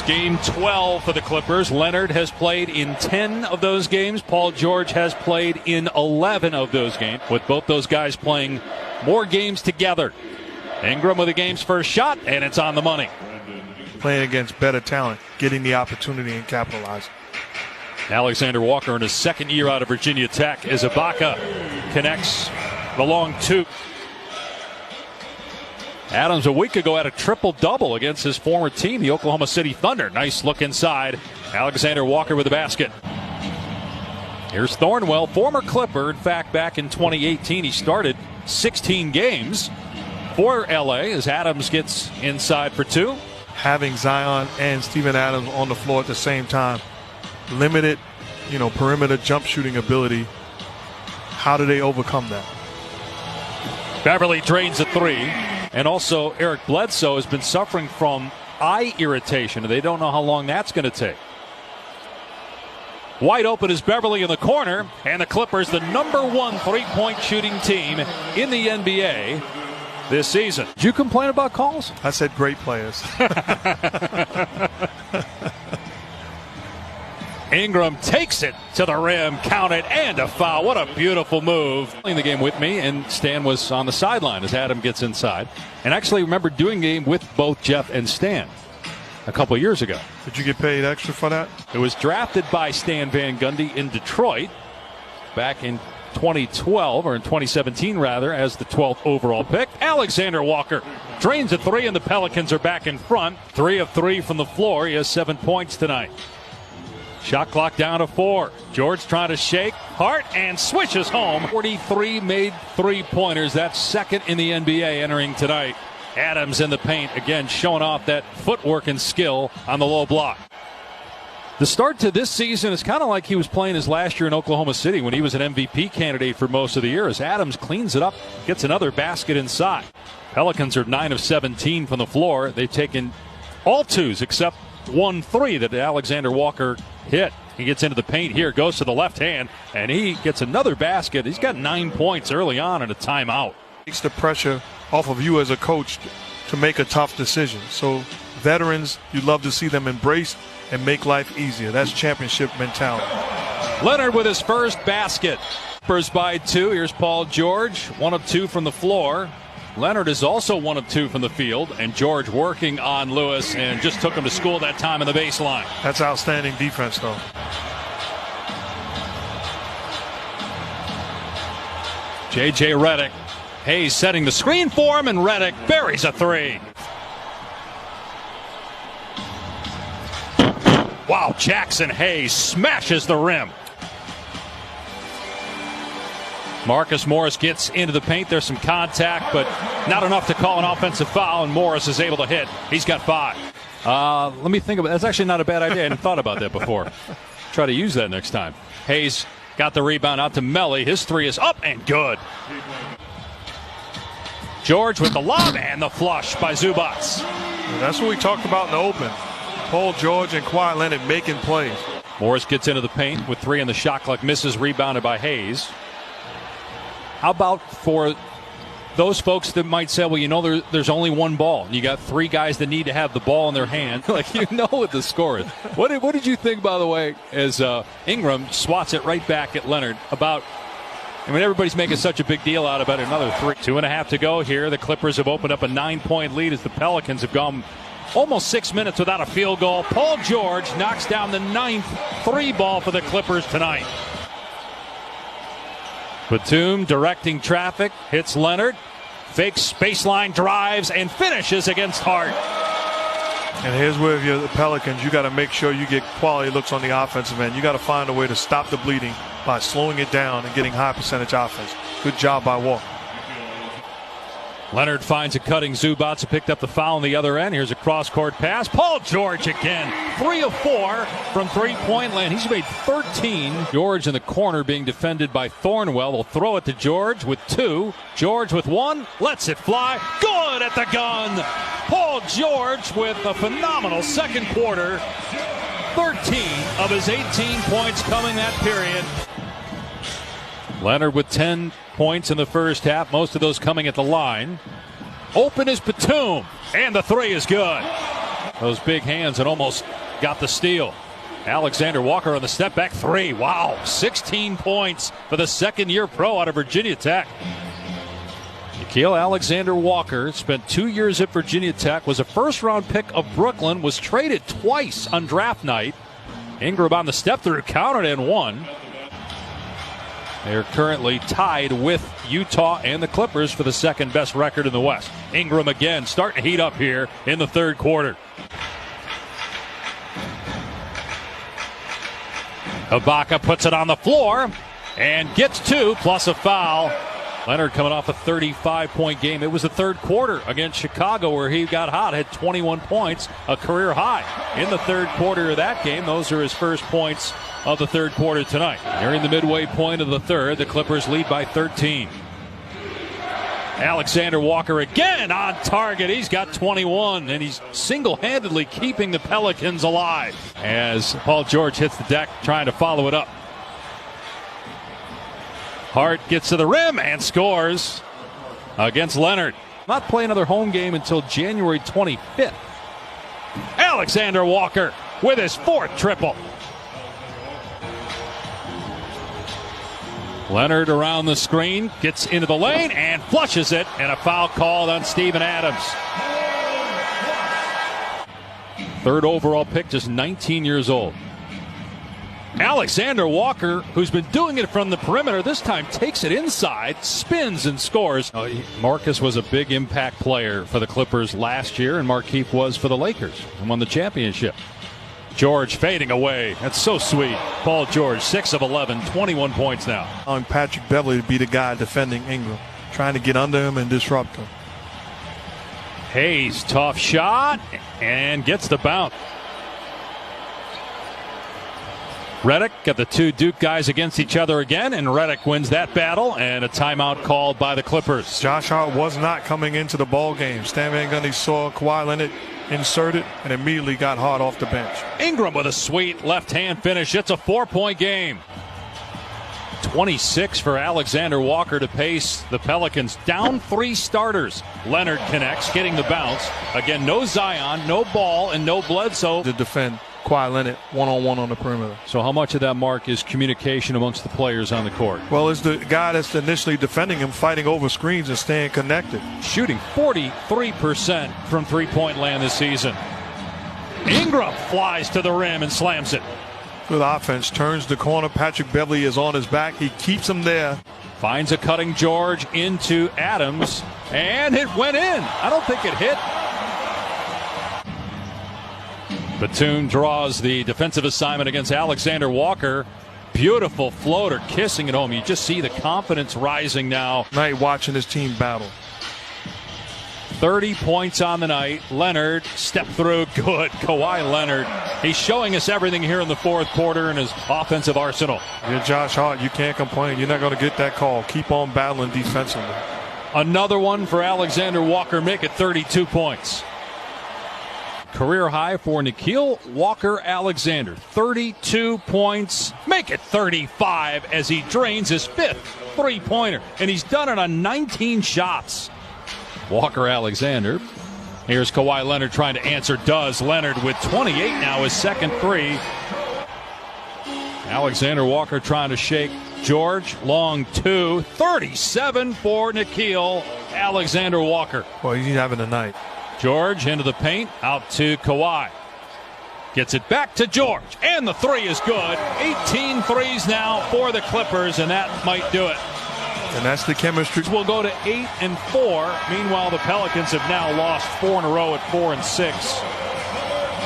game 12 for the Clippers. Leonard has played in 10 of those games. Paul George has played in 11 of those games, with both those guys playing more games together. Ingram with the game's first shot, and it's on the money. Playing against better talent, getting the opportunity and capitalizing. Alexander Walker in his second year out of Virginia Tech as Ibaka connects the long two. Adams a week ago had a triple-double against his former team, the Oklahoma City Thunder. Nice look inside. Alexander Walker with the basket. Here's Thornwell, former Clipper. In fact, back in 2018, he started 16 games for LA as Adams gets inside for two. Having Zion and Steven Adams on the floor at the same time, limited, perimeter jump shooting ability. How do they overcome that? Beverly drains a three. And also, Eric Bledsoe has been suffering from eye irritation. They don't know how long that's going to take. Wide open is Beverly in the corner, and the Clippers, the #1 three-point shooting team in the NBA this season. Did you complain about calls? I said great players. Ingram takes it to the rim, count it, and a foul. What a beautiful move. Playing the game with me, and Stan was on the sideline as Adam gets inside. And actually remember doing the game with both Jeff and Stan a couple of years ago. Did you get paid extra for that? It was drafted by Stan Van Gundy in Detroit back in 2012, or in 2017 rather, as the 12th overall pick. Alexander Walker drains a three, and the Pelicans are back in front. 3 of 3 from the floor. He has 7 points tonight. Shot clock down to 4. George trying to shake. Hart and swishes home. 43 made three-pointers. That's second in the NBA entering tonight. Adams in the paint, again showing off that footwork and skill on the low block. The start to this season is kind of like he was playing his last year in Oklahoma City when he was an MVP candidate for most of the year, as Adams cleans it up, gets another basket inside. Pelicans are 9 of 17 from the floor. They've taken all twos except 1 3 that Alexander Walker hit. He gets into the paint here, goes to the left hand, and he gets another basket. He's got 9 points early on in a timeout. Takes the pressure off of you as a coach to make a tough decision. So veterans, you love to see them embrace and make life easier. That's championship mentality. Leonard with his first basket. Clippers by 2. Here's Paul George, 1 of 2 from the floor. Leonard is also 1 of 2 from the field, and George working on Lewis and just took him to school that time in the baseline. That's outstanding defense, though. J.J. Redick. Hayes setting the screen for him, and Redick buries a 3. Wow, Jackson Hayes smashes the rim. Marcus Morris gets into the paint. There's some contact, but not enough to call an offensive foul, and Morris is able to hit. He's got 5. Let me think about it. That's actually not a bad idea. I hadn't thought about that before. Try to use that next time. Hayes got the rebound out to Melly. His 3 is up and good. George with the lob and the flush by Zubac. That's what we talked about in the open. Paul George and Kawhi Leonard making plays. Morris gets into the paint with 3 in the shot clock. Misses, rebounded by Hayes. How about for those folks that might say, well, there's only one ball. You got 3 guys that need to have the ball in their hand. What the score is. What did you think, by the way, as Ingram swats it right back at Leonard about, everybody's making such a big deal out about another 3. 2.5 to go here. The Clippers have opened up a 9-point lead as the Pelicans have gone almost 6 minutes without a field goal. Paul George knocks down the 9th 3-ball for the Clippers tonight. Batum directing traffic, hits Leonard, fakes baseline drives, and finishes against Hart. And here's where if you're the Pelicans, you got to make sure you get quality looks on the offensive end. You got to find a way to stop the bleeding by slowing it down and getting high percentage offense. Good job by Walker. Leonard finds a cutting Zubac, who picked up the foul on the other end. Here's a cross-court pass. Paul George again. 3 of 4 from three-point land. He's made 13. George in the corner being defended by Thornwell. Will throw it to George with 2. George with 1. Lets it fly. Good at the gun. Paul George with a phenomenal second quarter. 13 of his 18 points coming that period. Leonard with 10 points in the first half, most of those coming at the line. Open is Batum, and the 3 is good. Those big hands and almost got the steal. Alexander Walker on the step back three. Wow, 16 points for the second-year pro out of Virginia Tech. Nickeil Alexander Walker spent 2 years at Virginia Tech, was a first-round pick of Brooklyn, was traded twice on draft night. Ingram on the step through, counted and won. They're currently tied with Utah and the Clippers for the second best record in the West. Ingram again starting to heat up here in the third quarter. Ibaka puts it on the floor and gets two plus a foul. Leonard coming off a 35-point game. It was the third quarter against Chicago where he got hot, had 21 points, a career high. In the third quarter of that game, those are his first points of the third quarter tonight. Nearing the midway point of the third, the Clippers lead by 13. Alexander Walker again on target. He's got 21, and he's single-handedly keeping the Pelicans alive as Paul George hits the deck trying to follow it up. Hart gets to the rim and scores against Leonard. Not play another home game until January 25th. Alexander Walker with his fourth triple. Leonard around the screen, gets into the lane and flushes it, and a foul called on Steven Adams. Third overall pick, just 19 years old. Alexander Walker, who's been doing it from the perimeter, this time takes it inside, spins and scores. Marcus was a big impact player for the Clippers last year, and Markieff was for the Lakers and won the championship. George fading away. That's so sweet. Paul George, 6 of 11, 21 points now. On Patrick Beverley to be the guy defending Ingram, trying to get under him and disrupt him. Hayes, tough shot, and gets the bounce. Redick got the two Duke guys against each other again, and Redick wins that battle, and a timeout called by the Clippers. Josh Hart was not coming into the ball game. Stan Van Gundy saw Kawhi Leonard inserted and immediately got Hart off the bench. Ingram with a sweet left-hand finish. It's a 4-point game. 26 for Alexander Walker to pace the Pelicans. Down 3 starters. Leonard connects, getting the bounce. Again, no Zion, no Ball, and no Bledsoe. To defend Kawhi Leonard one-on-one on the perimeter. So how much of that, Mark, is communication amongst the players on the court? Well, it's the guy that's initially defending him, fighting over screens and staying connected. Shooting 43% from three-point land this season. Ingram flies to the rim and slams it. Good offense, turns the corner. Patrick Beverley is on his back. He keeps him there. Finds a cutting George into Adams, and it went in. I don't think it hit. Batum draws the defensive assignment against Alexander Walker. Beautiful floater, kissing it home. You just see the confidence rising now. Night watching his team battle. 30 points on the night. Leonard step through, good. Kawhi Leonard. He's showing us everything here in the fourth quarter in his offensive arsenal. You're Josh Hart. You can't complain. You're not going to get that call. Keep on battling defensively. Another one for Alexander Walker. Make it 32 points. Career high for Nickeil Walker-Alexander. 32 points. Make it 35 as he drains his 5th three-pointer. And he's done it on 19 shots. Walker-Alexander. Here's Kawhi Leonard trying to answer. Does. Leonard with 28 now, his second three. Alexander Walker trying to shake George. Long two. 37 for Nickeil Alexander Walker. Well, he's having a night. George into the paint, out to Kawhi. Gets it back to George, and the three is good. 18 threes now for the Clippers, and that might do it. And that's the chemistry. We'll go to 8-4. Meanwhile, the Pelicans have now lost 4 in a row at 4-6.